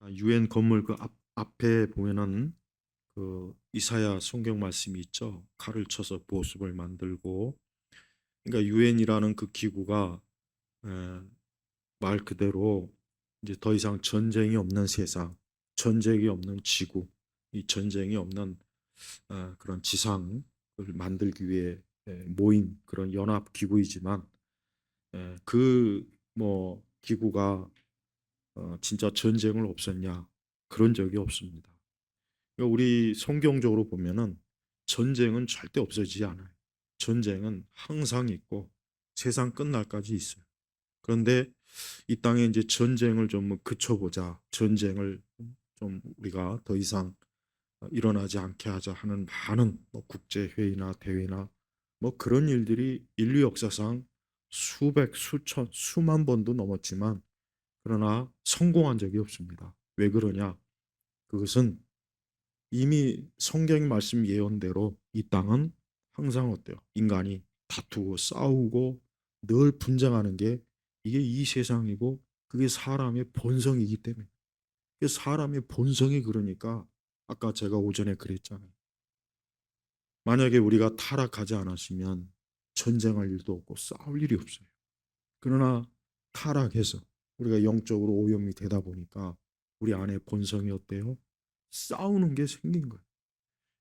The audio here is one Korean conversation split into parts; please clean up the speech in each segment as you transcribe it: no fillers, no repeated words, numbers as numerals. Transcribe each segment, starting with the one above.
유엔 건물 그 앞에 보면은 그 이사야 성경 말씀이 있죠. 칼을 쳐서 보습을 만들고, 그러니까 유엔이라는 그 기구가 에, 말 그대로 이제 더 이상 전쟁이 없는 세상, 전쟁이 없는 지구, 이 전쟁이 없는 그런 지상을 만들기 위해 모인 그런 연합 기구이지만, 그 뭐 기구가 진짜 전쟁을 없앴냐? 그런 적이 없습니다. 그러니까 우리 성경적으로 보면은 전쟁은 절대 없어지지 않아요. 전쟁은 항상 있고 세상 끝날까지 있어요. 그런데 이 땅에 이제 전쟁을 좀 그쳐보자, 전쟁을 좀 우리가 더 이상 일어나지 않게 하자 하는 많은 뭐 국제 회의나 대회나 뭐 그런 일들이 인류 역사상 수백, 수천, 수만 번도 넘었지만 그러나 성공한 적이 없습니다. 왜 그러냐? 그것은 이미 성경 말씀 예언대로 이 땅은 항상 어때요? 인간이 다투고 싸우고 늘 분쟁하는 게 이게 이 세상이고 그게 사람의 본성이기 때문에 사람의 본성이 그러니까 아까 제가 오전에 그랬잖아요. 만약에 우리가 타락하지 않았으면 전쟁할 일도 없고 싸울 일이 없어요. 그러나 타락해서 우리가 영적으로 오염이 되다 보니까 우리 안에 본성이 어때요? 싸우는 게 생긴 거예요.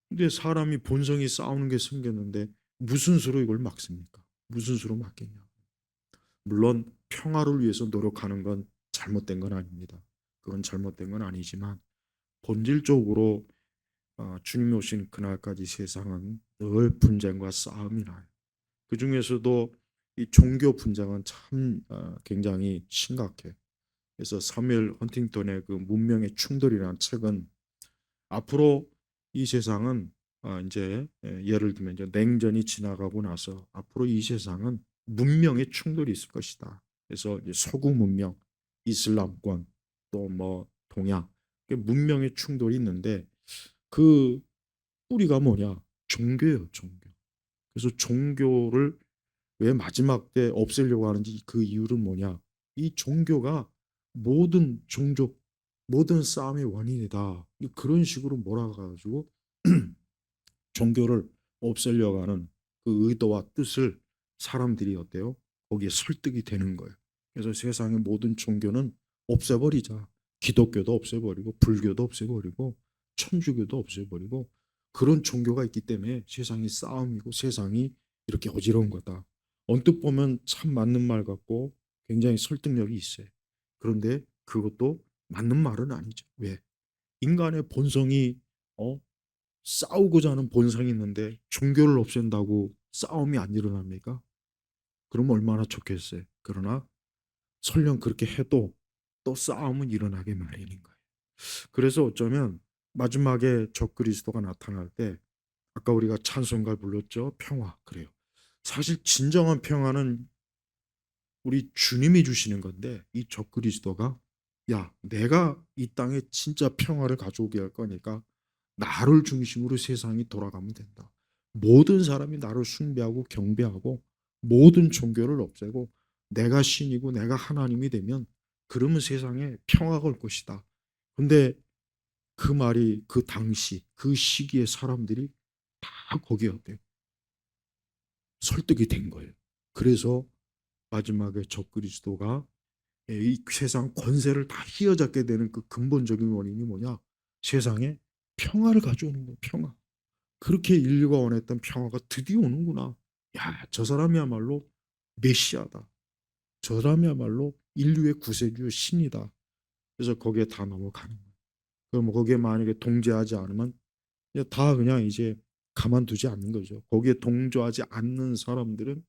근데 사람이 본성이 싸우는 게 생겼는데 무슨 수로 이걸 막습니까? 무슨 수로 막겠냐? 물론 평화를 위해서 노력하는 건 잘못된 건 아닙니다. 그건 잘못된 건 아니지만 본질적으로 주님이 오신 그날까지 세상은 늘 분쟁과 싸움이 나요. 그 중에서도 이 종교 분쟁은 참 굉장히 심각해. 그래서 사무엘 헌팅턴의 그 문명의 충돌이라는 책은 앞으로 이 세상은 이제 예를 들면 이제 냉전이 지나가고 나서 앞으로 이 세상은 문명의 충돌이 있을 것이다. 그래서 이제 서구 문명, 이슬람권, 또 뭐 동양 문명의 충돌이 있는데 그 뿌리가 뭐냐? 종교예요, 종교. 그래서 종교를 왜 마지막 때 없애려고 하는지 그 이유는 뭐냐? 이 종교가 모든 종족, 모든 싸움의 원인이다. 그런 식으로 몰아가지고 종교를 없애려고 하는 그 의도와 뜻을 사람들이 어때요? 거기에 설득이 되는 거예요. 그래서 세상의 모든 종교는 없애버리자. 기독교도 없애버리고 불교도 없애버리고 천주교도 없애버리고 그런 종교가 있기 때문에 세상이 싸움이고 세상이 이렇게 어지러운 거다. 언뜻 보면 참 맞는 말 같고 굉장히 설득력이 있어요. 그런데 그것도 맞는 말은 아니죠. 왜? 인간의 본성이 어? 싸우고자 하는 본성이 있는데 종교를 없앤다고 싸움이 안 일어납니까? 그럼 얼마나 좋겠어요. 그러나 설령 그렇게 해도 또 싸움은 일어나게 마련인 거예요. 그래서 어쩌면 마지막에 적그리스도가 나타날 때 아까 우리가 찬송가 불렀죠. 평화. 그래요. 사실 진정한 평화는 우리 주님이 주시는 건데 이 적그리스도가 야, 내가 이 땅에 진짜 평화를 가져오게 할 거니까 나를 중심으로 세상이 돌아가면 된다. 모든 사람이 나를 숭배하고 경배하고 모든 종교를 없애고 내가 신이고 내가 하나님이 되면 그러면 세상에 평화가 올 것이다. 근데 그 말이 그 당시 그 시기에 사람들이 다 거기에 어때요? 설득이 된 거예요. 그래서 마지막에 적그리스도가 이 세상 권세를 다 휘어잡게 되는 그 근본적인 원인이 뭐냐? 세상에 평화를 가져오는 거예요. 평화. 그렇게 인류가 원했던 평화가 드디어 오는구나. 야, 저 사람이야말로 메시아다. 저 사람이야말로 인류의 구세주 신이다. 그래서 거기에 다 넘어가는 거예요. 그럼 거기에 만약에 동조하지 않으면 다 그냥 이제 가만두지 않는 거죠. 거기에 동조하지 않는 사람들은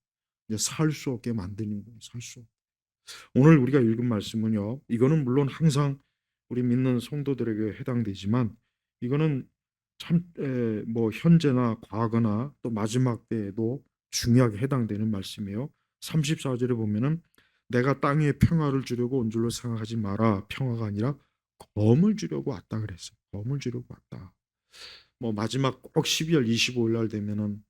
이제 살 수 없게 만드는 거예요. 살 수 없게. 오늘 우리가 읽은 말씀은요. 이거는 물론 항상 우리 믿는 성도들에게 해당되지만 이거는 참 뭐 현재나 과거나 또 마지막 때에도 중요하게 해당되는 말씀이에요. 34절에 보면은 내가 땅에 평화를 주려고 온 줄로 생각하지 마라. 평화가 아니라 검을 주려고 왔다 그랬어요. 검을 주려고 왔다. 뭐 마지막 꼭 12월 25일 날 되면은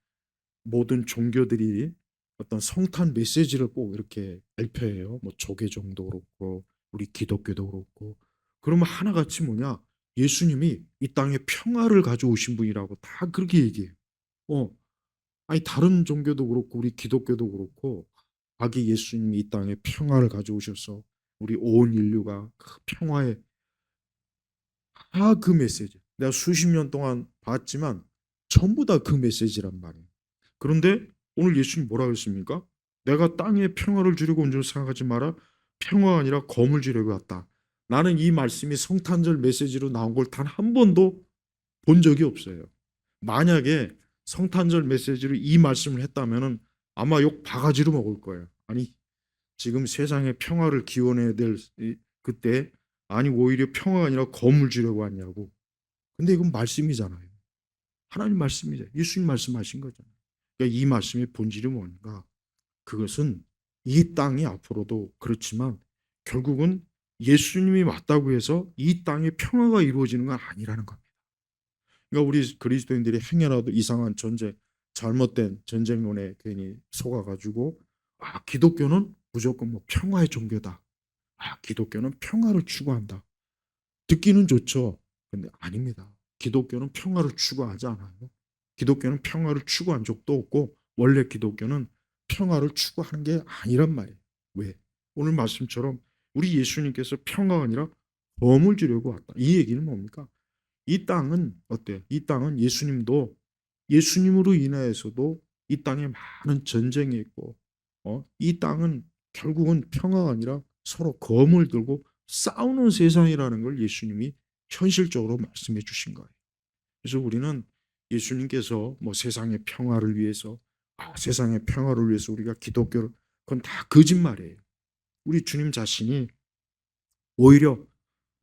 모든 종교들이 어떤 성탄 메시지를 꼭 이렇게 발표해요. 뭐 조계종도 그렇고 우리 기독교도 그렇고 그러면 하나같이 뭐냐? 예수님이 이 땅에 평화를 가져오신 분이라고 다 그렇게 얘기해요. 어. 아니 다른 종교도 그렇고 우리 기독교도 그렇고 아기 예수님이 이 땅에 평화를 가져오셔서 우리 온 인류가 그 평화의 다 그 메시지. 내가 수십 년 동안 봤지만 전부 다 그 메시지란 말이에요. 그런데 오늘 예수님 뭐라고 했습니까? 내가 땅에 평화를 주려고 온 줄 생각하지 마라. 평화가 아니라 검을 주려고 왔다. 나는 이 말씀이 성탄절 메시지로 나온 걸 단 한 번도 본 적이 없어요. 만약에 성탄절 메시지로 이 말씀을 했다면은 아마 욕 바가지로 먹을 거예요. 아니 지금 세상에 평화를 기원해야 될 그때 아니 오히려 평화가 아니라 검을 주려고 하냐고. 근데 이건 말씀이잖아요. 하나님 말씀이죠. 예수님 말씀하신 거잖아요. 그러니까 이 말씀의 본질이 뭔가? 그것은 이 땅이 앞으로도 그렇지만 결국은 예수님이 맞다고 해서 이 땅에 평화가 이루어지는 건 아니라는 겁니다. 그러니까 우리 그리스도인들이 행여라도 이상한 전쟁, 잘못된 전쟁론에 괜히 속아가지고 기독교는 무조건 뭐 평화의 종교다. 기독교는 평화를 추구한다. 듣기는 좋죠. 근데 아닙니다. 기독교는 평화를 추구하지 않아요. 기독교는 평화를 추구한 적도 없고 원래 기독교는 평화를 추구하는 게 아니란 말이에요. 왜? 오늘 말씀처럼 우리 예수님께서 평화가 아니라 범을 주려고 왔다. 이 얘기는 뭡니까? 이 땅은 어때요? 이 땅은 예수님도 예수님으로 인하여서도 이 땅에 많은 전쟁이 있고 이 땅은 결국은 평화가 아니라 서로 검을 들고 싸우는 세상이라는 걸 예수님이 현실적으로 말씀해 주신 거예요. 그래서 우리는 예수님께서 뭐 세상의 평화를 위해서 세상의 평화를 위해서 우리가 기독교를 그건 다 거짓말이에요. 우리 주님 자신이 오히려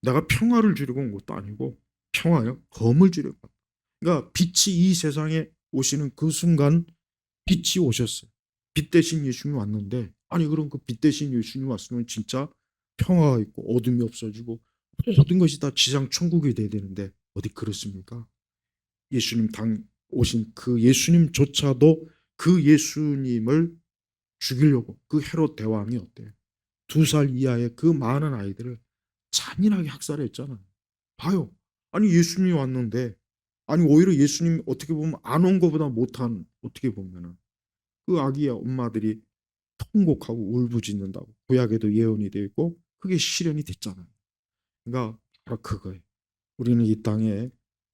내가 평화를 주려고 온 것도 아니고 평화요? 검을 주려고 왔다. 그러니까 빛이 이 세상에 오시는 그 순간 빛이 오셨어요. 빛 대신 예수님이 왔는데 아니 그럼 그 빛 대신 예수님이 왔으면 진짜 평화가 있고 어둠이 없어지고 모든 것이 다 지상 천국이 돼야 되는데 어디 그렇습니까? 예수님 당 오신 그 예수님조차도 그 예수님을 죽이려고 그 헤롯 대왕이 어때요? 2살 이하의 그 많은 아이들을 잔인하게 학살했잖아요. 봐요. 아니 예수님이 왔는데 아니 오히려 예수님 어떻게 보면 안 온 것보다 못한 어떻게 보면은 그 아기의 엄마들이 통곡하고 울부짖는다고 구약에도 예언이 되어 있고 그게 실현이 됐잖아요. 그러니까 바로 그거예요. 우리는 이 땅에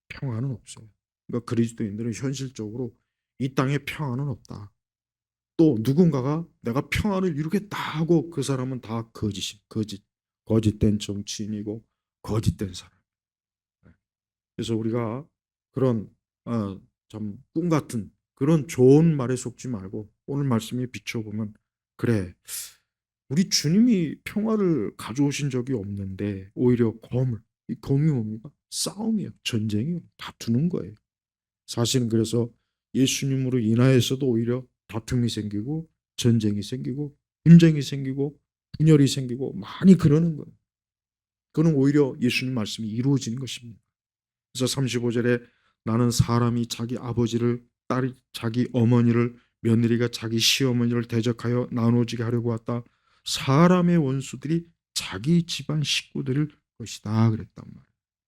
평화는 없어요. 그러니까 그리스도인들은 현실적으로 이 땅에 평화는 없다. 또 누군가가 내가 평화를 이루겠다 하고 그 사람은 다 거짓된 정치인이고 거짓된 사람. 그래서 우리가 그런 참 꿈 같은 그런 좋은 말에 속지 말고 오늘 말씀에 비춰보면 그래 우리 주님이 평화를 가져오신 적이 없는데 오히려 이 검이 뭡니까? 싸움이에요. 전쟁이에요. 다투는 거예요. 사실은 그래서 예수님으로 인하여서도 오히려 다툼이 생기고 전쟁이 생기고 분쟁이 생기고 분열이 생기고 많이 그러는 거예요. 그는 오히려 예수님 말씀이 이루어지는 것입니다. 그래서 35절에 나는 사람이 자기 아버지를 딸이 자기 어머니를 며느리가 자기 시어머니를 대적하여 나누어지게 하려고 왔다. 사람의 원수들이 자기 집안 식구들일 것이다 그랬단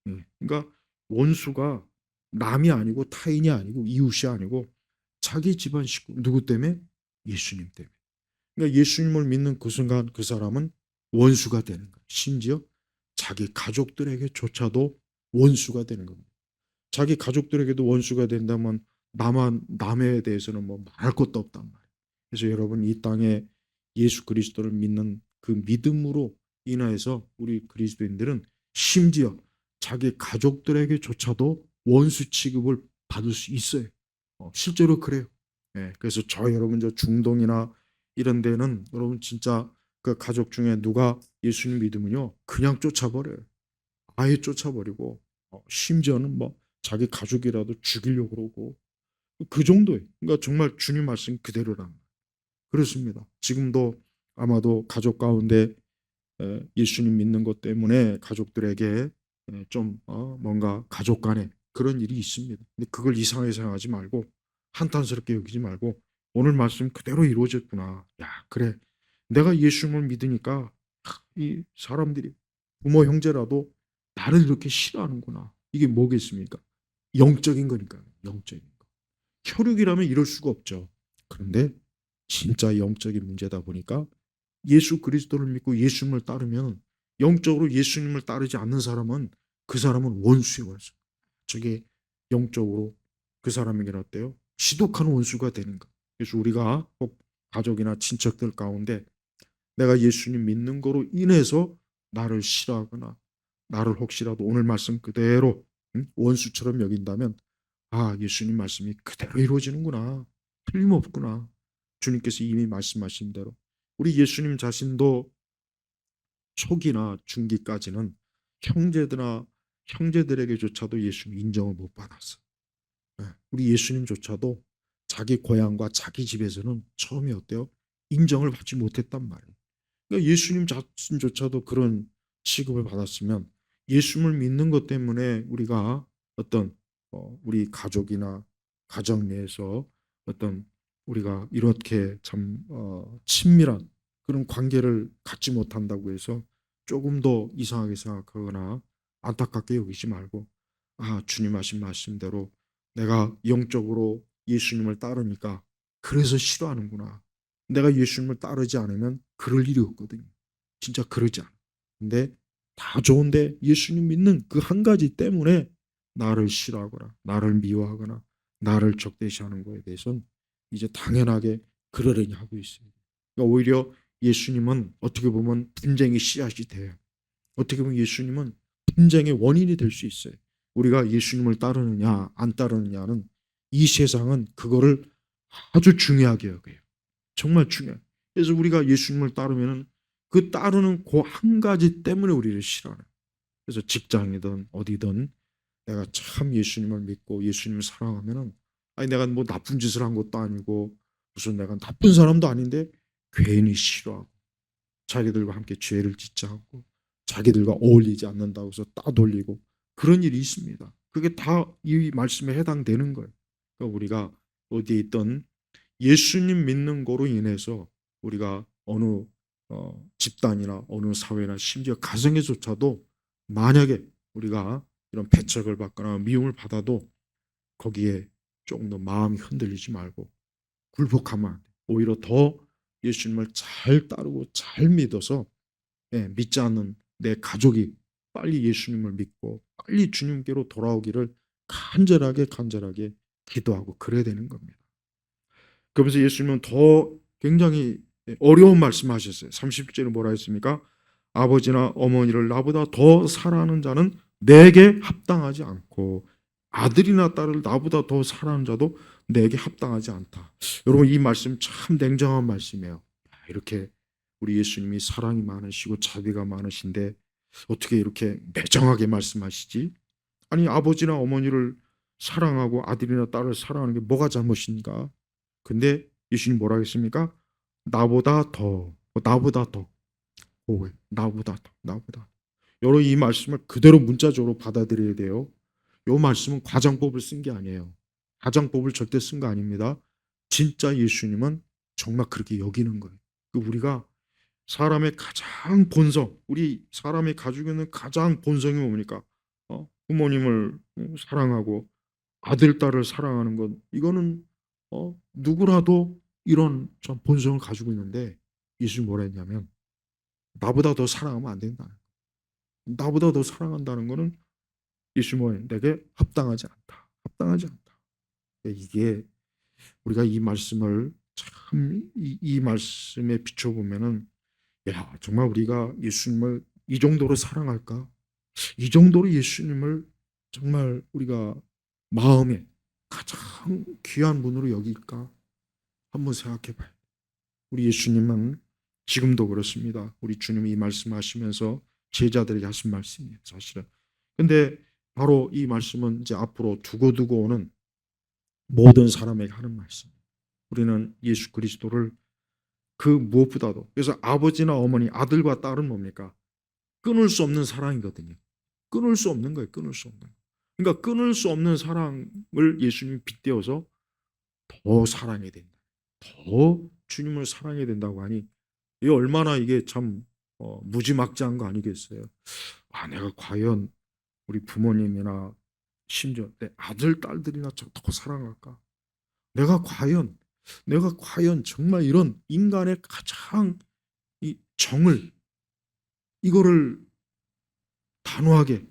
말이에요. 그러니까 원수가 남이 아니고 타인이 아니고 이웃이 아니고 자기 집안 식구 누구 때문에? 예수님 때문에. 그러니까 예수님을 믿는 그 순간 그 사람은 원수가 되는 거예요. 심지어 자기 가족들에게조차도 원수가 되는 겁니다. 자기 가족들에게도 원수가 된다면 남에 대해서는 뭐 말할 것도 없단 말이에요. 그래서 여러분 이 땅에 예수 그리스도를 믿는 그 믿음으로 인하여서 우리 그리스도인들은 심지어 자기 가족들에게조차도 원수 취급을 받을 수 있어요. 실제로 그래요. 그래서 여러분 저 중동이나 이런 데는 여러분 진짜 그 가족 중에 누가 예수님 믿으면요 그냥 쫓아버려요. 아예 쫓아버리고 심지어는 뭐 자기 가족이라도 죽이려고 그러고 그 정도예요. 그러니까 정말 주님 말씀 그대로란 그렇습니다. 지금도 아마도 가족 가운데 예수님 믿는 것 때문에 가족들에게 좀 뭔가 가족 간에 그런 일이 있습니다. 근데 그걸 이상하게 생각하지 말고 한탄스럽게 여기지 말고 오늘 말씀 그대로 이루어졌구나. 야 그래 내가 예수님을 믿으니까 이 사람들이 부모 형제라도 나를 이렇게 싫어하는구나. 이게 뭐겠습니까? 영적인 거니까요. 영적인 거. 혈육이라면 이럴 수가 없죠. 그런데 진짜 영적인 문제다 보니까 예수 그리스도를 믿고 예수님을 따르면, 영적으로 예수님을 따르지 않는 사람은 그 사람은 원수예요. 원수. 저게 영적으로 그 사람에게는 어때요? 지독한 원수가 되는 거. 그래서 우리가 꼭 가족이나 친척들 가운데 내가 예수님 믿는 거로 인해서 나를 싫어하거나 나를 혹시라도 오늘 말씀 그대로 원수처럼 여긴다면, 아, 예수님 말씀이 그대로 이루어지는구나. 틀림없구나. 주님께서 이미 말씀하신 대로. 우리 예수님 자신도 초기나 중기까지는 형제들에게조차도 예수님 인정을 못 받았어. 우리 예수님조차도 자기 고향과 자기 집에서는 처음에 어때요? 인정을 받지 못했단 말이에요. 그러니까 예수님 자신조차도 그런 취급을 받았으면, 예수님을 믿는 것 때문에 우리가 어떤 우리 가족이나 가정 내에서 어떤 우리가 이렇게 참 친밀한 그런 관계를 갖지 못한다고 해서 조금 더 이상하게 생각하거나 안타깝게 여기지 말고, 아, 주님 하신 말씀대로 내가 영적으로 예수님을 따르니까 그래서 싫어하는구나. 내가 예수님을 따르지 않으면 그럴 일이 없거든요. 진짜 그러지 않아. 근데 다 좋은데 예수님 믿는 그 한 가지 때문에 나를 싫어하거나 나를 미워하거나 나를 적대시하는 거에 대해서는 이제 당연하게 그러려니 하고 있어요. 그러니까 오히려 예수님은 어떻게 보면 분쟁의 씨앗이 돼요. 어떻게 보면 예수님은 분쟁의 원인이 될 수 있어요. 우리가 예수님을 따르느냐 안 따르느냐는 이 세상은 그거를 아주 중요하게 여겨요. 정말 중요해요. 그래서 우리가 예수님을 따르면은 그 따르는 그 한 가지 때문에 우리를 싫어하는. 그래서 직장이든 어디든 내가 참 예수님을 믿고 예수님을 사랑하면은, 아니 내가 뭐 나쁜 짓을 한 것도 아니고 무슨 내가 나쁜 사람도 아닌데 괜히 싫어하고 자기들과 함께 죄를 짓지 않고 자기들과 어울리지 않는다고 해서 따돌리고 그런 일이 있습니다. 그게 다 이 말씀에 해당되는 거예요. 그러니까 우리가 어디에 있던 예수님 믿는 거로 인해서 우리가 어느 집단이나 어느 사회나 심지어 가정에조차도 만약에 우리가 이런 배척을 받거나 미움을 받아도 거기에 조금 더 마음이 흔들리지 말고 굴복하면 안 돼. 오히려 더 예수님을 잘 따르고 잘 믿어서, 믿지 않는 내 가족이 빨리 예수님을 믿고 빨리 주님께로 돌아오기를 간절하게 기도하고 그래야 되는 겁니다. 그러면서 예수님은 더 굉장히 어려운 말씀하셨어요. 30절에 뭐라 했습니까? 아버지나 어머니를 나보다 더 사랑하는 자는 내게 합당하지 않고 아들이나 딸을 나보다 더 사랑하는 자도 내게 합당하지 않다. 여러분, 이 말씀 참 냉정한 말씀이에요. 이렇게 우리 예수님이 사랑이 많으시고 자비가 많으신데 어떻게 이렇게 매정하게 말씀하시지? 아니, 아버지나 어머니를 사랑하고 아들이나 딸을 사랑하는 게 뭐가 잘못인가? 근데 예수님 뭐라 했습니까? 나보다 더, 나보다 더, 나보다. 여러분, 이 말씀을 그대로 문자적으로 받아들여야 돼요. 이 말씀은 과장법을 쓴 게 아니에요. 과장법을 절대 쓴 거 아닙니다. 진짜 예수님은 정말 그렇게 여기는 거예요. 우리가 사람의 가장 본성, 우리 사람이 가지고 있는 가장 본성이 뭡니까? 부모님을 사랑하고 아들, 딸을 사랑하는 것, 이거는 누구라도 이런 참 본성을 가지고 있는데, 예수님이 뭐라 했냐면 나보다 더 사랑하면 안 된다. 나보다 더 사랑한다는 거는 예수님은 내게 합당하지 않다. 합당하지 않다. 이게 우리가 이 말씀을 참 이 말씀에 비춰보면은, 야, 정말 우리가 예수님을 이 정도로 사랑할까? 이 정도로 예수님을 정말 우리가 마음에 가장 귀한 분으로 여길까? 한번 생각해 봐요. 우리 예수님은 지금도 그렇습니다. 우리 주님이 이 말씀하시면서 제자들에게 하신 말씀이에요, 사실은. 근데 바로 이 말씀은 이제 앞으로 두고두고 오는 모든 사람에게 하는 말씀이에요. 우리는 예수 그리스도를 그 무엇보다도, 그래서 아버지나 어머니, 아들과 딸은 뭡니까? 끊을 수 없는 사랑이거든요. 끊을 수 없는 거예요. 끊을 수 없는 거예요. 그러니까 끊을 수 없는 사랑을 예수님이 빗대어서 더 사랑해야 된다. 더 주님을 사랑해야 된다고 하니, 이게 얼마나 이게 참 무지막지한 거 아니겠어요? 아, 내가 과연 우리 부모님이나 심지어 내 아들, 딸들이나 저 더 사랑할까? 내가 과연 정말 이런 인간의 가장 이 정을 이거를 단호하게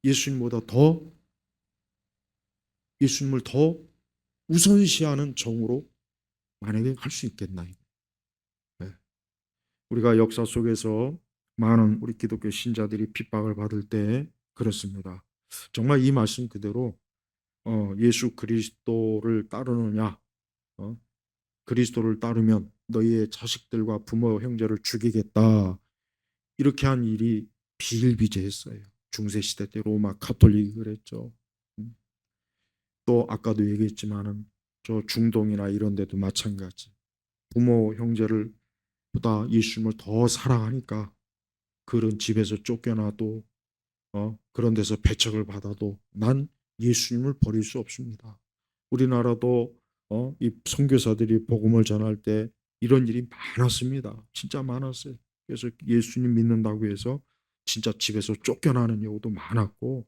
예수님보다 더 예수님을 더 우선시하는 정으로 만약에 할 수 있겠나? 네. 우리가 역사 속에서 많은 우리 기독교 신자들이 핍박을 받을 때 그렇습니다. 정말 이 말씀 그대로 예수 그리스도를 따르느냐, 그리스도를 따르면 너희의 자식들과 부모 형제를 죽이겠다. 이렇게 한 일이 비일비재했어요. 중세 시대 때 로마 가톨릭이 그랬죠. 음. 또 아까도 얘기했지만은 저 중동이나 이런 데도 마찬가지. 부모 형제를 보다 예수님을 더 사랑하니까 그런 집에서 쫓겨나도 그런 데서 배척을 받아도 난 예수님을 버릴 수 없습니다. 우리나라도 이 선교사들이 복음을 전할 때 이런 일이 많았습니다. 진짜 많았어요. 그래서 예수님 믿는다고 해서 진짜 집에서 쫓겨나는 경우도 많았고,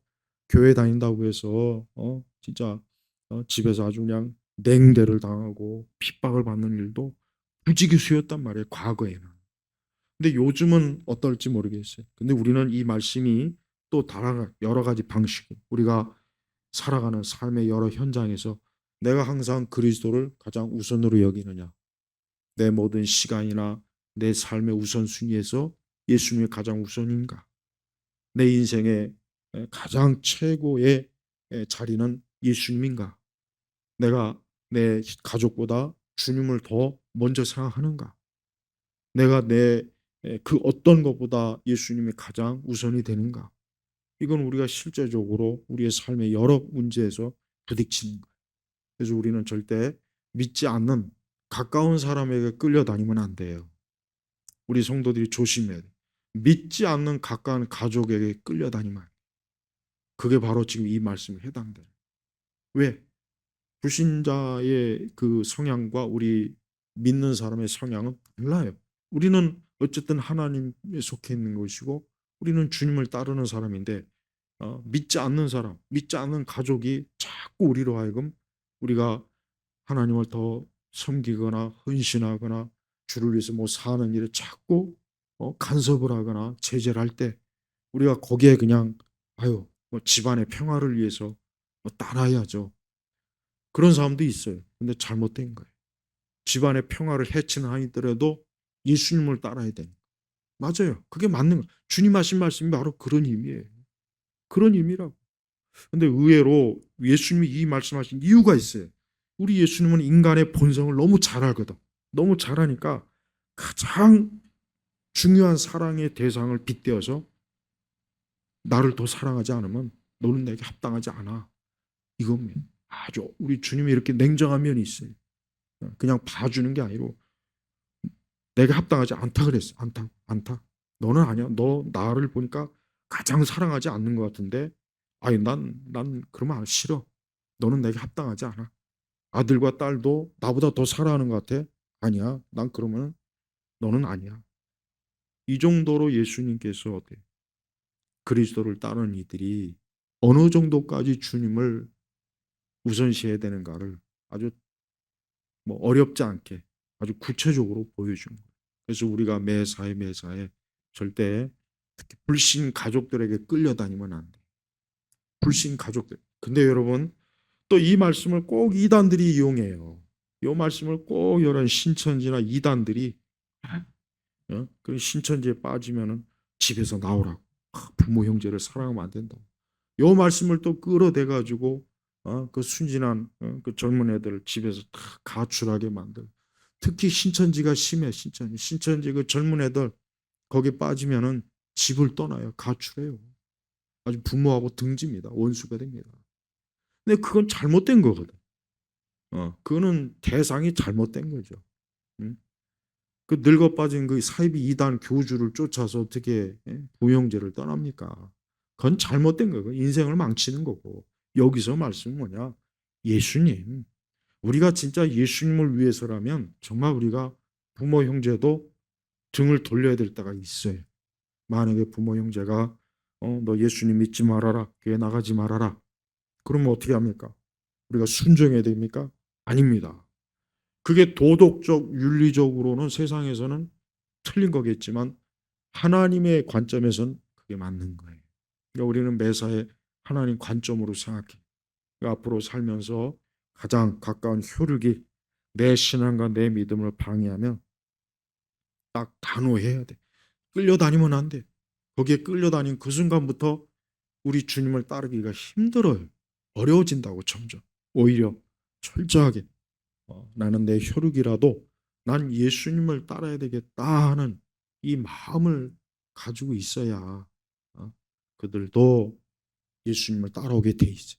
교회 다닌다고 해서 진짜 집에서 아주 그냥 냉대를 당하고 핍박을 받는 일도 부지기수였단 말이에요, 과거에는. 근데 요즘은 어떨지 모르겠어요. 근데 우리는 이 말씀이 또 다른 여러 가지 방식, 우리가 살아가는 삶의 여러 현장에서 내가 항상 그리스도를 가장 우선으로 여기느냐, 내 모든 시간이나 내 삶의 우선순위에서 예수님이 가장 우선인가, 내 인생의 가장 최고의 자리는 예수님인가, 내가 내 가족보다 주님을 더 먼저 생각하는가, 내가 내 그 어떤 것보다 예수님이 가장 우선이 되는가. 이건 우리가 실제적으로 우리의 삶의 여러 문제에서 부딪히는 거예요. 그래서 우리는 절대 믿지 않는 가까운 사람에게 끌려다니면 안 돼요. 우리 성도들이 조심해야 돼요. 믿지 않는 가까운 가족에게 끌려다니면 안 돼요. 그게 바로 지금 이 말씀에 해당돼요. 왜? 불신자의 그 성향과 우리 믿는 사람의 성향은 달라요. 우리는 어쨌든 하나님에 속해 있는 것이고 우리는 주님을 따르는 사람인데 믿지 않는 사람, 믿지 않는 가족이 자꾸 우리로 하여금 우리가 하나님을 더 섬기거나 헌신하거나 주를 위해서 뭐 사는 일에 자꾸 간섭을 하거나 제재를 할 때 우리가 거기에 그냥 아유 뭐 집안의 평화를 위해서 뭐 따라야죠. 그런 사람도 있어요. 근데 잘못된 거예요. 집안의 평화를 해치는 한이더라도 예수님을 따라야 되는 거예요. 맞아요. 그게 맞는 거예요. 주님 하신 말씀이 바로 그런 의미예요. 그런 의미라고. 근데 의외로 예수님이 이 말씀하신 이유가 있어요. 우리 예수님은 인간의 본성을 너무 잘 알거든. 너무 잘 아니까 가장 중요한 사랑의 대상을 빗대어서 나를 더 사랑하지 않으면 너는 내게 합당하지 않아. 이겁니다. 아주 우리 주님이 이렇게 냉정한 면이 있어요. 그냥 봐주는 게 아니고 내가 합당하지 않다 그랬어. 않다. 너는 아니야. 너 나를 보니까 가장 사랑하지 않는 것 같은데 아니 난 그러면 싫어. 너는 내게 합당하지 않아. 아들과 딸도 나보다 더 사랑하는 것 같아. 아니야. 난 그러면 너는 아니야. 이 정도로 예수님께서 어때? 그리스도를 따르는 이들이 어느 정도까지 주님을 우선시해야 되는가를 아주 뭐 어렵지 않게 아주 구체적으로 보여준 거예요. 그래서 우리가 매사에 절대 특히 불신 가족들에게 끌려다니면 안 돼. 불신 가족들. 근데 여러분 또 이 말씀을 꼭 이단들이 이용해요. 이 말씀을 꼭 이런 신천지나 이단들이 그 신천지에 빠지면은 집에서 나오라고. 부모 형제를 사랑하면 안 된다. 이 말씀을 또 끌어대 가지고 그 순진한 그 젊은 애들을 집에서 다 가출하게 만들. 특히 신천지가 심해. 신천지 그 젊은 애들 거기 빠지면은 집을 떠나요. 가출해요. 아주 부모하고 등집니다. 원수가 됩니다. 근데 그건 잘못된 거거든. 그거는 대상이 잘못된 거죠. 응? 그 늙어 빠진 그 사이비 이단 교주를 쫓아서 어떻게 부형제를 떠납니까? 그건 잘못된 거고 인생을 망치는 거고 여기서 말씀은 뭐냐? 예수님. 우리가 진짜 예수님을 위해서라면 정말 우리가 부모 형제도 등을 돌려야 될 때가 있어요. 만약에 부모 형제가 너 예수님 믿지 말아라. 교회 나가지 말아라. 그러면 어떻게 합니까? 우리가 순종해야 됩니까? 아닙니다. 그게 도덕적, 윤리적으로는 세상에서는 틀린 거겠지만 하나님의 관점에서는 그게 맞는 거예요. 그러니까 우리는 매사에 하나님 관점으로 생각해. 그러니까 앞으로 살면서 가장 가까운 혈육이 내 신앙과 내 믿음을 방해하면 딱 단호해야 돼. 끌려다니면 안 돼. 거기에 끌려다닌 그 순간부터 우리 주님을 따르기가 힘들어요. 어려워진다고 점점. 오히려 철저하게 나는 내 혈육이라도 난 예수님을 따라야 되겠다 하는 이 마음을 가지고 있어야 그들도 예수님을 따라오게 돼 있어요.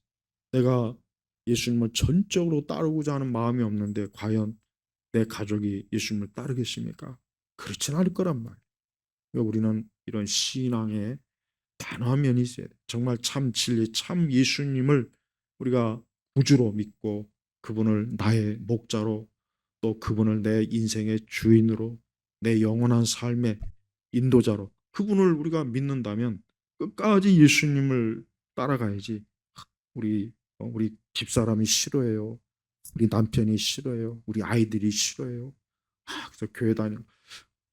내가 예수님을 전적으로 따르고자 하는 마음이 없는데 과연 내 가족이 예수님을 따르겠습니까? 그렇진 않을 거란 말이에요. 그러니까 우리는 이런 신앙의 단호한 면이 있어야 돼요. 정말 참 진리, 참 예수님을 우리가 구주로 믿고 그분을 나의 목자로 또 그분을 내 인생의 주인으로 내 영원한 삶의 인도자로 그분을 우리가 믿는다면 끝까지 예수님을 따라가야지. 우리 집사람이 싫어해요. 우리 남편이 싫어해요. 우리 아이들이 싫어해요. 그래서 교회 다니는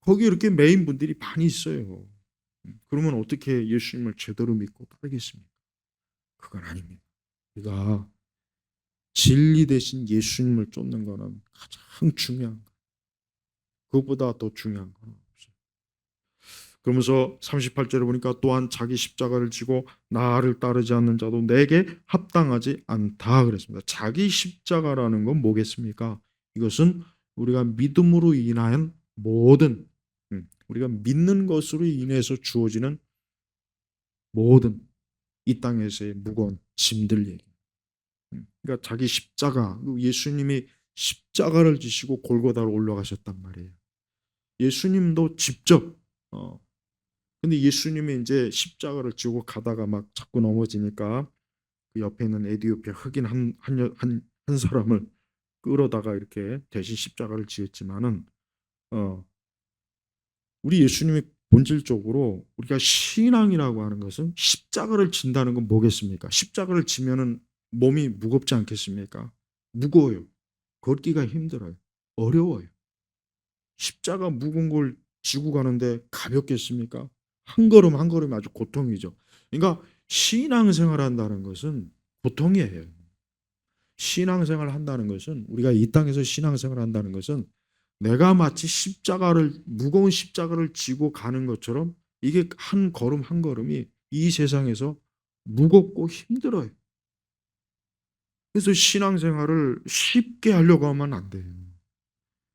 거기 이렇게 메인 분들이 많이 있어요. 그러면 어떻게 예수님을 제대로 믿고 따르겠습니까? 그건 아닙니다. 우리가 진리 대신 예수님을 쫓는 것은 가장 중요한 거예요. 그것보다 더 중요한 건 없어요. 그러면서 38절에 보니까 또한 자기 십자가를 지고 나를 따르지 않는 자도 내게 합당하지 않다 그랬습니다. 자기 십자가라는 건 뭐겠습니까? 이것은 우리가 믿음으로 인한 모든 우리가 믿는 것으로 인해서 주어지는 모든 이 땅에서의 무거운 짐들 얘기. 그러니까 자기 십자가, 예수님이 십자가를 지시고 골고다로 올라가셨단 말이에요. 예수님도 직접 근데 예수님이 이제 십자가를 지고 가다가 막 자꾸 넘어지니까 그 옆에 있는 에티오피아 흑인 한 사람을 끌어다가 이렇게 대신 십자가를 지었지만은 우리 예수님이 본질적으로 우리가 신앙이라고 하는 것은 십자가를 진다는 건 뭐겠습니까? 십자가를 지면은 몸이 무겁지 않겠습니까? 무거워요. 걷기가 힘들어요. 어려워요. 십자가 무거운 걸 지고 가는데 가볍겠습니까? 한 걸음 한 걸음이 아주 고통이죠. 그러니까 신앙생활 한다는 것은 고통이에요. 신앙생활 한다는 것은 우리가 이 땅에서 신앙생활 한다는 것은 내가 마치 십자가를 무거운 십자가를 지고 가는 것처럼 이게 한 걸음 한 걸음이 이 세상에서 무겁고 힘들어요. 그래서 신앙생활을 쉽게 하려고 하면 안 돼요.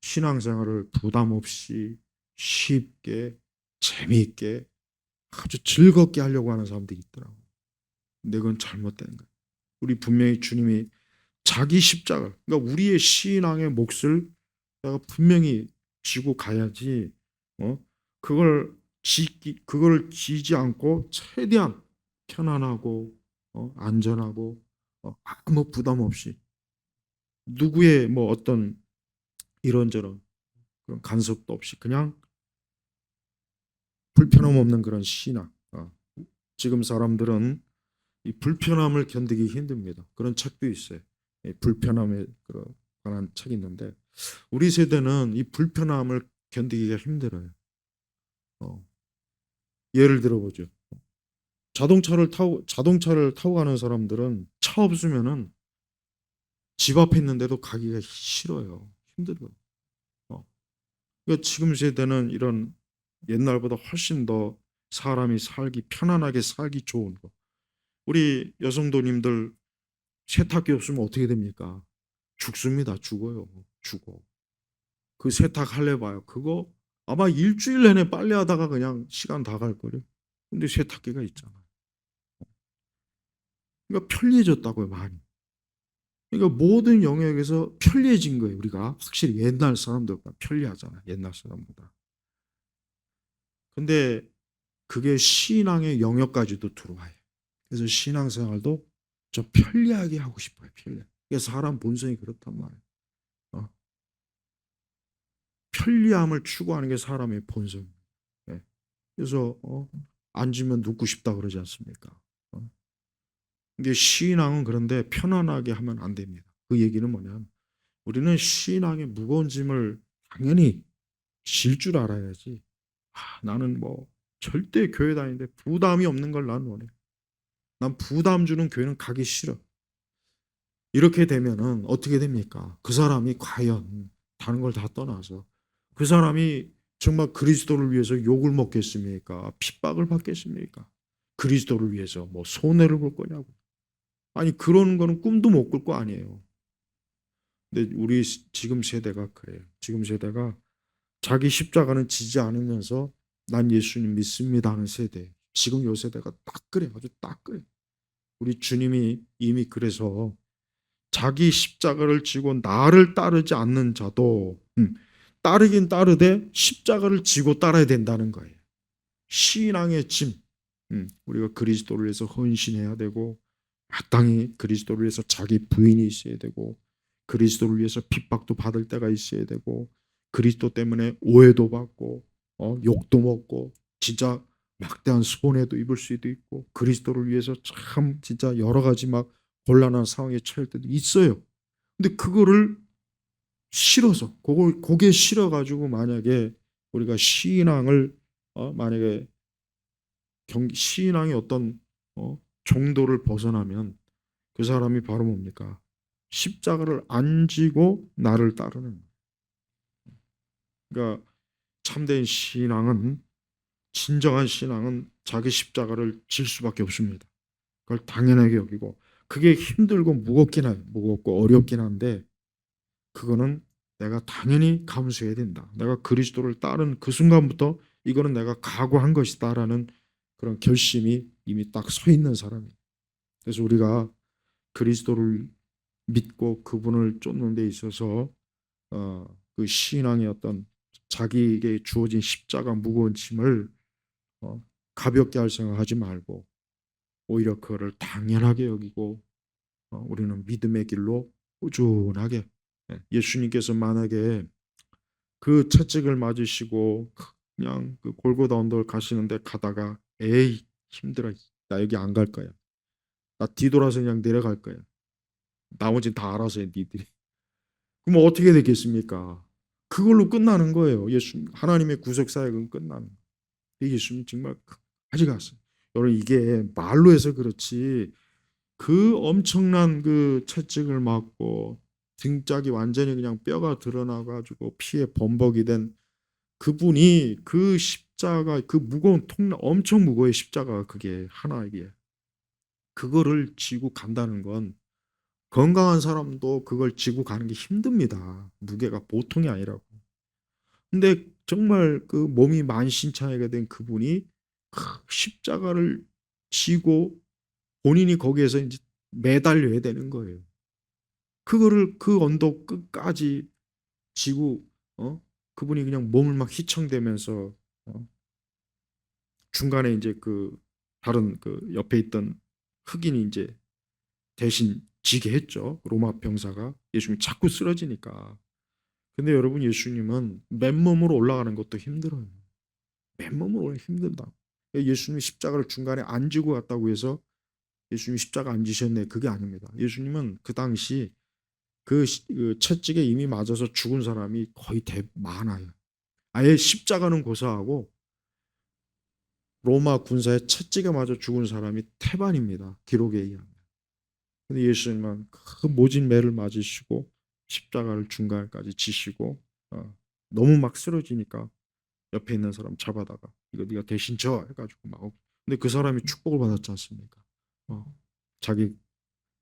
신앙생활을 부담 없이 쉽게 재미있게 아주 즐겁게 하려고 하는 사람들이 있더라고요. 근데 그건 잘못된 거예요. 우리 분명히 주님이 자기 십자가, 그러니까 우리의 신앙의 몫을 내가 분명히 지고 가야지. 어? 그걸 지지 않고 최대한 편안하고 안전하고 아무 부담 없이 누구의 뭐 어떤 이런저런 그런 간섭도 없이 그냥 불편함 없는 그런 신앙. 지금 사람들은 이 불편함을 견디기 힘듭니다. 그런 책도 있어요. 불편함에 관한 책이 있는데 우리 세대는 이 불편함을 견디기가 힘들어요. 어, 예를 들어보죠. 자동차를 타고 가는 사람들은 차 없으면은 집 앞에 있는데도 가기가 싫어요. 힘들어요. 어. 그러니까 지금 세대는 이런 옛날보다 훨씬 더 사람이 살기 편안하게 살기 좋은 거. 우리 여성도님들 세탁기 없으면 어떻게 됩니까? 죽습니다. 죽어요. 죽어. 그 세탁할래 봐요. 그거 아마 일주일 내내 빨래하다가 그냥 시간 다 갈 거예요. 근데 세탁기가 있잖아요. 그러니까 편리해졌다고요, 많이. 그러니까 모든 영역에서 편리해진 거예요. 우리가 확실히 옛날 사람들보다 편리하잖아요. 옛날 사람보다. 근데 그게 신앙의 영역까지도 들어와요. 그래서 신앙생활도 좀 편리하게 하고 싶어요. 편리. 이게 사람 본성이 그렇단 말이에요. 어? 편리함을 추구하는 게 사람의 본성이에요. 네. 그래서 앉으면 눕고 싶다 그러지 않습니까? 근데 신앙은 그런데 편안하게 하면 안 됩니다. 그 얘기는 뭐냐면 우리는 신앙의 무거운 짐을 당연히 질 줄 알아야지. 나는 뭐 절대 교회 다니는데 부담이 없는 걸 난 원해. 난 부담 주는 교회는 가기 싫어. 이렇게 되면은 어떻게 됩니까? 그 사람이 과연 다른 걸 다 떠나서 그 사람이 정말 그리스도를 위해서 욕을 먹겠습니까? 핍박을 받겠습니까? 그리스도를 위해서 뭐 손해를 볼 거냐고. 아니 그런 거는 꿈도 못 꿀 거 아니에요. 근데 우리 지금 세대가 그래요. 지금 세대가 자기 십자가는 지지 않으면서 난 예수님 믿습니다 하는 세대. 지금 요 세대가 딱 그래. 아주 딱 그래. 우리 주님이 이미 그래서 자기 십자가를 지고 나를 따르지 않는 자도 따르긴 따르되 십자가를 지고 따라야 된다는 거예요. 신앙의 짐. 우리가 그리스도를 위해서 헌신해야 되고 마땅히 그리스도를 위해서 자기 부인이 있어야 되고 그리스도를 위해서 핍박도 받을 때가 있어야 되고 그리스도 때문에 오해도 받고 욕도 먹고 진짜 막대한 손해도 입을 수도 있고 그리스도를 위해서 참 진짜 여러 가지 막 곤란한 상황에 처할 때도 있어요. 근데 그거를 싫어서 그게 싫어가지고 만약에 우리가 신앙을 만약에 신앙의 어떤 정도를 벗어나면 그 사람이 바로 뭡니까? 십자가를 안 지고 나를 따르는. 그러니까 참된 신앙은 진정한 신앙은 자기 십자가를 질 수밖에 없습니다. 그걸 당연하게 여기고 그게 힘들고 무겁고 어렵긴 한데 그거는 내가 당연히 감수해야 된다. 내가 그리스도를 따른 그 순간부터 이거는 내가 각오한 것이다라는 그런 결심이 이미 딱 서 있는 사람이에요. 그래서 우리가 그리스도를 믿고 그분을 쫓는 데 있어서 그 신앙의 어떤 자기에게 주어진 십자가 무거운 짐을 가볍게 할 생각하지 말고 오히려 그거를 당연하게 여기고 우리는 믿음의 길로 꾸준하게 예수님께서 만약에 그 채찍을 맞으시고 그냥 그 골고다 언덕을 가시는데 가다가 에이 힘들어 나 여기 안 갈 거야 나 뒤돌아서 그냥 내려갈 거야 나머지는 다 알아서 해 니들이 그럼 어떻게 되겠습니까? 그걸로 끝나는 거예요. 예수 하나님의 구속 사역은 끝나는. 예수님 정말 끝까지 갔어요. 여러분 이게 말로 해서 그렇지 그 엄청난 그 채찍을 맞고 등짝이 완전히 그냥 뼈가 드러나 가지고 피에 범벅이 된 그분이 그 십자가 그 무거운 엄청 무거워요 십자가가 그게 하나 이게 그거를 지고 간다는 건 건강한 사람도 그걸 지고 가는 게 힘듭니다. 무게가 보통이 아니라고. 근데 정말 그 몸이 만신창이가 된 그분이 십자가를 지고 본인이 거기에서 이제 매달려야 되는 거예요. 그거를 그 언덕 끝까지 지고 그분이 그냥 몸을 막 휘청대면서 중간에 이제 그 다른 그 옆에 있던 흑인이 이제 대신 지게 했죠. 로마 병사가 예수님이 자꾸 쓰러지니까. 근데 여러분 예수님은 맨몸으로 올라가는 것도 힘들어요. 맨몸으로 올라가기 힘들다. 예수님이 십자가를 중간에 안 지고 갔다고 해서 예수님이 십자가 안 지셨네 그게 아닙니다. 예수님은 그 당시 그 채찍에 이미 맞아서 죽은 사람이 거의 많아요. 아예 십자가는 고사하고 로마 군사의 채찍에 맞아 죽은 사람이 태반입니다. 기록에 의하면. 근데 예수님은 그 모진 매를 맞으시고 십자가를 중간까지 지시고 너무 막 쓰러지니까 옆에 있는 사람 잡아다가 이거 네가 대신 져 해가지고 막 근데 그 사람이 축복을 받았지 않습니까? 자기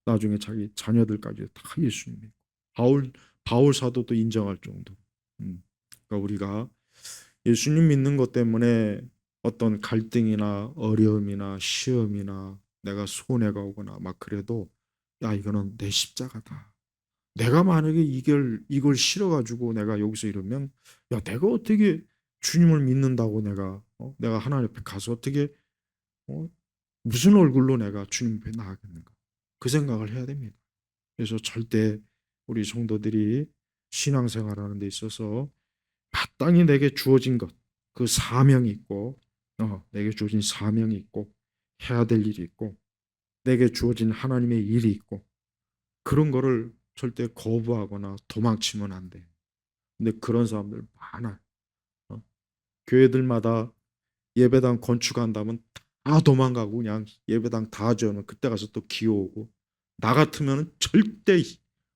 나중에 자기 자녀들까지 다 예수님 믿고 바울 사도도 인정할 정도. 그러니까 우리가 예수님 믿는 것 때문에 어떤 갈등이나 어려움이나 시험이나 내가 손해가 오거나 막 그래도 야 이거는 내 십자가다. 내가 만약에 이걸 싫어가지고 내가 여기서 이러면 야 내가 어떻게 주님을 믿는다고 내가 하나님 앞에 가서 어떻게 어, 무슨 얼굴로 내가 주님 앞에 나가겠는가 그 생각을 해야 됩니다. 그래서 절대 우리 성도들이 신앙생활하는 데 있어서 마땅히 내게 주어진 것, 그 사명이 있고 내게 주어진 사명이 있고 해야 될 일이 있고 내게 주어진 하나님의 일이 있고 그런 거를 절대 거부하거나 도망치면 안 돼. 근데 그런 사람들 많아. 어? 교회들마다 예배당 건축한다면 다 도망가고 그냥 예배당 다 지어놓으면 그때 가서 또 기어 오고 나 같으면 절대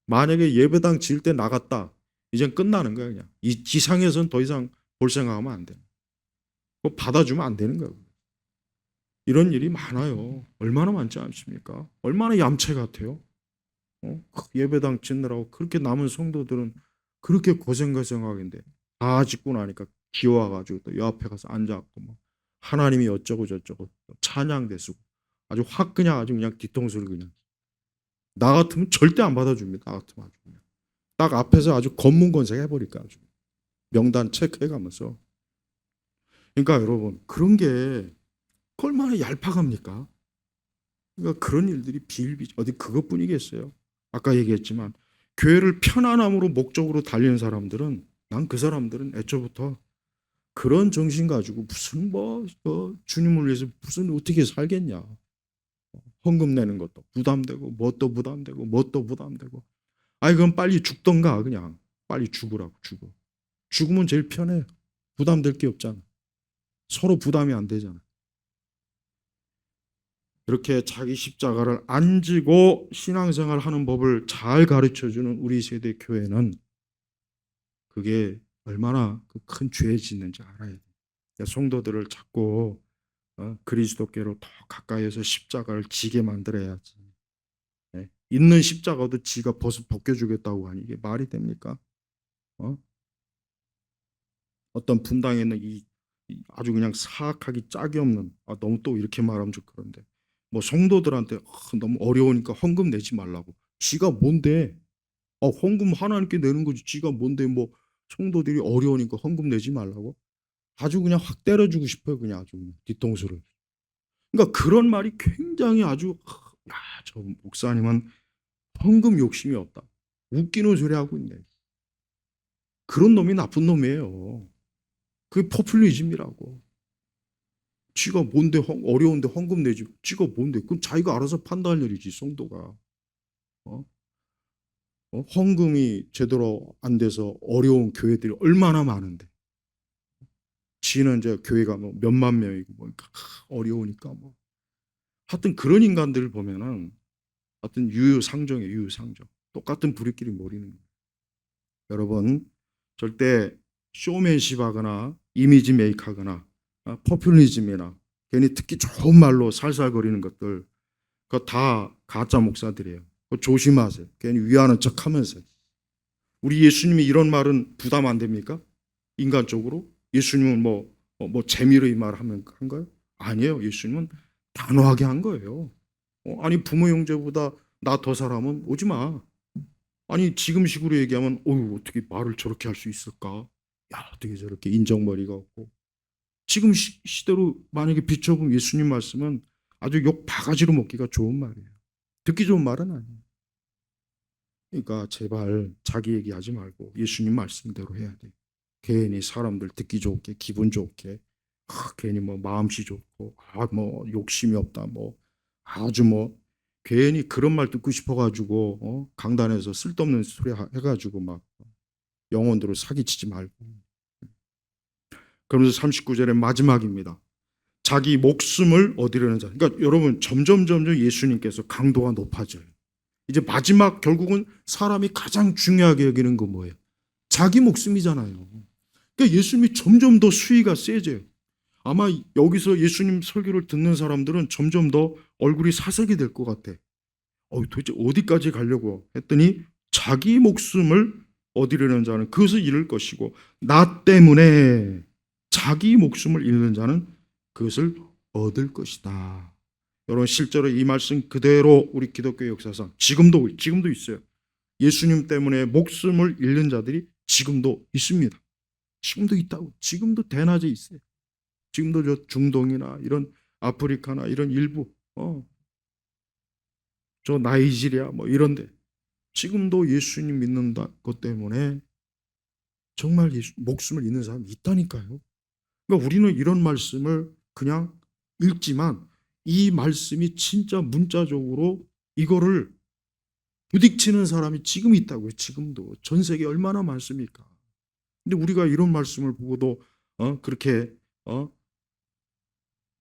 만약에 예배당 지을 때 나갔다 이젠 끝나는 거야 그냥 이 지상에선 더 이상 볼 생각하면 안 돼. 그거 받아주면 안 되는 거야. 이런 일이 많아요. 얼마나 많지 않습니까? 얼마나 얌체 같아요. 예배당 짓느라고 그렇게 남은 성도들은 그렇게 고생고생하겠는데 다 짓고 나니까 기어와가지고 또 옆에 가서 앉아갖고 뭐 하나님이 어쩌고 저쩌고 찬양대 쓰고 아주 확 그냥 아주 그냥 뒤통수를 그냥 나 같으면 절대 안 받아줍니다. 나 같으면 아주 그냥 딱 앞에서 아주 검문건색 해버릴까 아주 명단 체크해가면서 그러니까 여러분 그런 게 얼마나 얄팍합니까? 그러니까 그런 일들이 비일비재 어디 그것뿐이겠어요. 아까 얘기했지만 교회를 편안함으로 목적으로 달리는 사람들은 난 그 사람들은 애초부터 그런 정신 가지고 무슨 주님을 위해서 무슨 어떻게 살겠냐. 헌금 내는 것도 부담되고 뭣도 부담되고 뭣도 부담되고 아이 그럼 빨리 죽던가 그냥 빨리 죽으라고 죽어. 죽으면 제일 편해. 부담될 게 없잖아. 서로 부담이 안 되잖아. 이렇게 자기 십자가를 안 지고 신앙생활 하는 법을 잘 가르쳐주는 우리 세대 교회는 그게 얼마나 큰 죄 짓는지 알아야 돼. 성도들을 자꾸 그리스도께로 더 가까이에서 십자가를 지게 만들어야지. 네. 있는 십자가도 지가 벗겨주겠다고 하니 이게 말이 됩니까? 어? 어떤 분당에 있는 아주 그냥 사악하기 짝이 없는 너무 또 이렇게 말하면 좀 그런데 뭐 성도들한테 너무 어려우니까 헌금 내지 말라고. 지가 뭔데? 헌금 하나님께 내는 거지. 지가 뭔데 뭐 성도들이 어려우니까 헌금 내지 말라고. 아주 그냥 확 때려주고 싶어요. 그냥 아주 그냥 뒤통수를. 그러니까 그런 말이 굉장히 아주 야, 저 목사님은 헌금 욕심이 없다. 웃기는 소리 하고 있네. 그런 놈이 나쁜 놈이에요. 그게 포퓰리즘이라고. 지가 뭔데 어려운데 헌금 내지. 지가 뭔데. 그럼 자기가 알아서 판단할 일이지 성도가. 어? 헌금이 제대로 안 돼서 어려운 교회들이 얼마나 많은데. 지는 이제 교회가 뭐 몇만 명이고 뭐 어려우니까 뭐. 하여튼 그런 인간들을 보면은 하여튼 유유상종이에요. 유유상종. 똑같은 부리끼리 모리는 거예요. 여러분 절대 쇼맨십하거나 이미지 메이크하거나 포퓰리즘이나 괜히 듣기 좋은 말로 살살거리는 것들 그거 다 가짜 목사들이에요. 조심하세요. 괜히 위하는 척하면서 우리 예수님이 이런 말은 부담 안 됩니까? 인간적으로 예수님은 뭐 재미로 이 말 하면 한 거예요? 아니에요. 예수님은 단호하게 한 거예요. 아니 부모 형제보다 나 더 사람은 오지 마. 아니 지금 식으로 얘기하면 어떻게 말을 저렇게 할 수 있을까? 야 어떻게 저렇게 인정머리가 없고 지금 시대로 만약에 비춰보면 예수님 말씀은 아주 욕 바가지로 먹기가 좋은 말이에요. 듣기 좋은 말은 아니에요. 그러니까 제발 자기 얘기하지 말고 예수님 말씀대로 해야 돼. 괜히 사람들 듣기 좋게 기분 좋게 괜히 뭐 마음씨 좋고 뭐 욕심이 없다 뭐 아주 뭐 괜히 그런 말 듣고 싶어가지고 강단에서 쓸데없는 소리 해가지고 막 영혼들을 사기치지 말고 그러면서 39절의 마지막입니다. 자기 목숨을 얻으려는 자. 그러니까 여러분 점점 예수님께서 강도가 높아져요. 이제 마지막 결국은 사람이 가장 중요하게 여기는 건 뭐예요? 자기 목숨이잖아요. 그러니까 예수님이 점점 더 수위가 세져요. 아마 여기서 예수님 설교를 듣는 사람들은 점점 더 얼굴이 사색이 될 것 같아. 도대체 어디까지 가려고 했더니 자기 목숨을 얻으려는 자는 그것을 잃을 것이고 나 때문에 자기 목숨을 잃는 자는 그것을 얻을 것이다. 여러분 실제로 이 말씀 그대로 우리 기독교 역사상 지금도 있어요. 예수님 때문에 목숨을 잃는 자들이 지금도 있습니다. 지금도 있다고. 지금도 대낮에 있어요. 지금도 저 중동이나 이런 아프리카나 이런 일부 저 나이지리아 뭐 이런데 지금도 예수님 믿는 것 때문에 정말 목숨을 잃는 사람이 있다니까요. 그러니까 우리는 이런 말씀을 그냥 읽지만 이 말씀이 진짜 문자적으로 이거를 부딪히는 사람이 지금 있다고요. 지금도 전 세계에 얼마나 많습니까? 근데 우리가 이런 말씀을 보고도 그렇게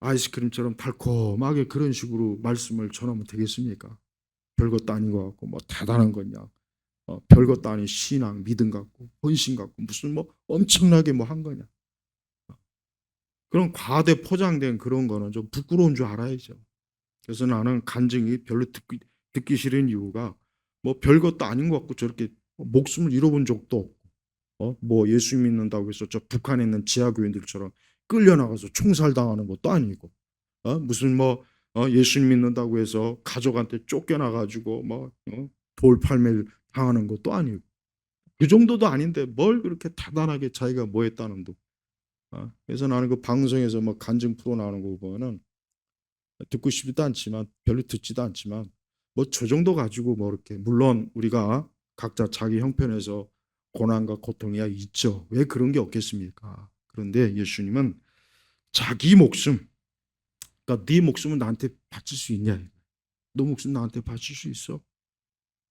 아이스크림처럼 달콤하게 그런 식으로 말씀을 전하면 되겠습니까? 별것도 아닌 것 같고 뭐 대단한 거냐? 별것도 아닌 신앙, 믿음 같고 헌신 같고 무슨 뭐 엄청나게 뭐 한 거냐? 그런 과대 포장된 그런 거는 좀 부끄러운 줄 알아야죠. 그래서 나는 간증이 별로 듣기 싫은 이유가 뭐 별것도 아닌 것 같고 저렇게 목숨을 잃어본 적도 없고 뭐 예수 믿는다고 해서 저 북한에 있는 지하교인들처럼 끌려나가서 총살당하는 것도 아니고 무슨 뭐 예수 믿는다고 해서 가족한테 쫓겨나가지고 뭐 돌팔매를 당하는 것도 아니고 그 정도도 아닌데 뭘 그렇게 대단하게 자기가 뭐 했다는 둥. 그래서 나는 그 방송에서 뭐 간증 프로 나오는 거 보면은 듣고 싶지도 않지만 별로 듣지도 않지만 뭐 저 정도 가지고 뭐 이렇게 물론 우리가 각자 자기 형편에서 고난과 고통이야 있죠. 왜 그런 게 없겠습니까? 그런데 예수님은 자기 목숨, 그러니까 네 목숨은 나한테 바칠 수 있냐? 너 목숨 나한테 바칠 수 있어?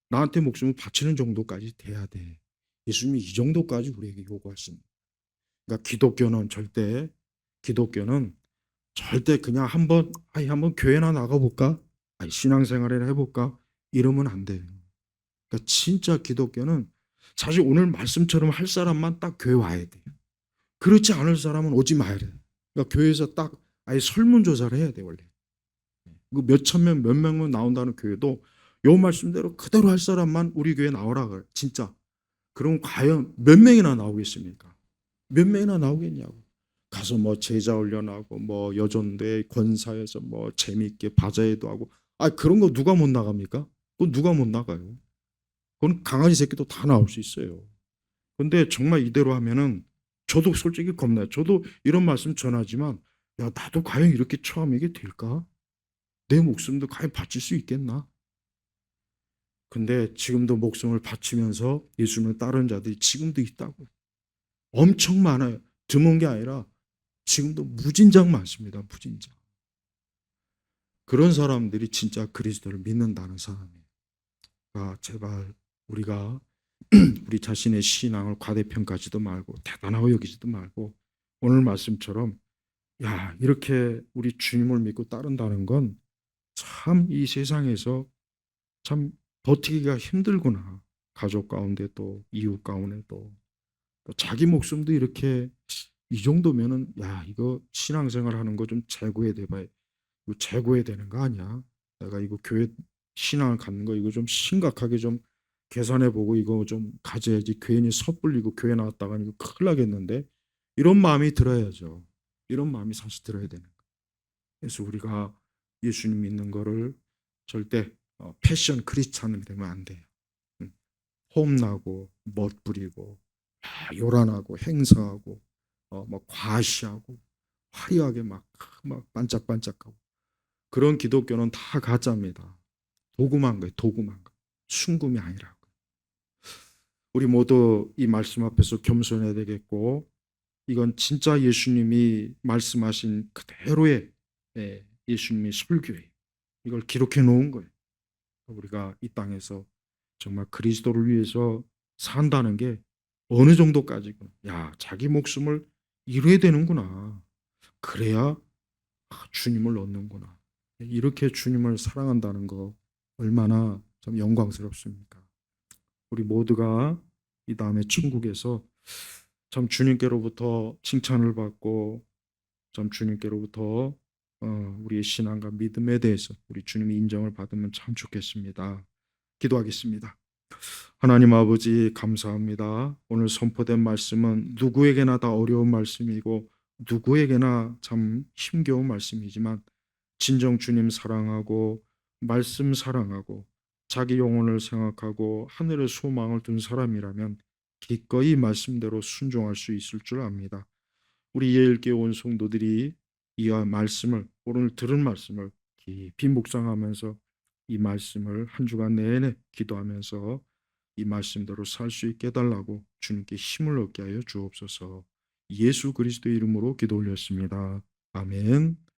나한테 목숨을 바치는 정도까지 돼야 돼. 예수님이 이 정도까지 우리에게 요구하십니다. 그러니까 기독교는 절대 그냥 한번 교회나 나가볼까? 신앙생활이나 해볼까? 이러면 안 돼요. 그러니까 진짜 기독교는 사실 오늘 말씀처럼 할 사람만 딱 교회 와야 돼요. 그렇지 않을 사람은 오지 마야 돼요. 그러니까 교회에서 딱 아예 설문조사를 해야 돼 원래. 그 몇천 명, 몇 명만 나온다는 교회도 요 말씀대로 그대로 할 사람만 우리 교회 나오라 그래. 진짜. 그럼 과연 몇 명이나 나오겠습니까? 몇 명이나 나오겠냐고. 가서 뭐 제자 훈련하고 뭐 여전대 권사에서 뭐 재미있게 바자회도 하고 그런 거 누가 못 나갑니까? 그건 누가 못 나가요. 그건 강아지 새끼도 다 나올 수 있어요. 근데 정말 이대로 하면은 저도 솔직히 겁나요. 저도 이런 말씀 전하지만 야 나도 과연 이렇게 처음 이게 될까? 내 목숨도 과연 바칠 수 있겠나? 근데 지금도 목숨을 바치면서 예수님을 따르는 자들이 지금도 있다고. 엄청 많아요. 드문 게 아니라 지금도 무진장 많습니다. 무진장. 그런 사람들이 진짜 그리스도를 믿는다는 사람이에요. 제발 우리가 우리 자신의 신앙을 과대평가하지도 말고 대단하고 여기지도 말고 오늘 말씀처럼 야 이렇게 우리 주님을 믿고 따른다는 건 참 이 세상에서 참 버티기가 힘들구나. 가족 가운데도 이웃 가운데도 또 자기 목숨도 이렇게 이 정도면은 야 이거 신앙생활 하는 거 좀 재고해야 돼 봐야 이거 재고해야 되는 거 아니야? 내가 이거 교회 신앙을 갖는 거 이거 좀 심각하게 좀 계산해 보고 이거 좀 가져야지 괜히 섣불리고 교회 나왔다가 이거 큰일 나겠는데 이런 마음이 들어야죠. 이런 마음이 사실 들어야 되는 거예요. 그래서 우리가 예수님 믿는 거를 절대 패션 크리스찬이 되면 안 돼요. 홈나고 멋부리고 요란하고 행사하고 막 과시하고 화려하게 막 반짝반짝하고 그런 기독교는 다 가짜입니다. 도구만 거예요. 도구만 거. 순금이 아니라고. 우리 모두 이 말씀 앞에서 겸손해야 되겠고 이건 진짜 예수님이 말씀하신 그대로의 예수님의 설교예요. 이걸 기록해 놓은 거예요. 우리가 이 땅에서 정말 그리스도를 위해서 산다는 게 어느 정도까지고 야 자기 목숨을 잃어야 되는구나. 그래야 주님을 얻는구나. 이렇게 주님을 사랑한다는 거 얼마나 참 영광스럽습니까? 우리 모두가 이 다음에 천국에서 참 주님께로부터 칭찬을 받고 참 주님께로부터 우리의 신앙과 믿음에 대해서 우리 주님의 인정을 받으면 참 좋겠습니다. 기도하겠습니다. 하나님 아버지 감사합니다. 오늘 선포된 말씀은 누구에게나 다 어려운 말씀이고 누구에게나 참 힘겨운 말씀이지만 진정 주님 사랑하고 말씀 사랑하고 자기 영혼을 생각하고 하늘의 소망을 둔 사람이라면 기꺼이 말씀대로 순종할 수 있을 줄 압니다. 우리 예일교회 온 성도들이 이 말씀을 오늘 들은 말씀을 깊이 묵상하면서 이 말씀을 한 주간 내내 기도하면서 이 말씀대로 살 수 있게 해달라고 주님께 힘을 얻게 하여 주옵소서. 예수 그리스도의 이름으로 기도 올렸습니다. 아멘.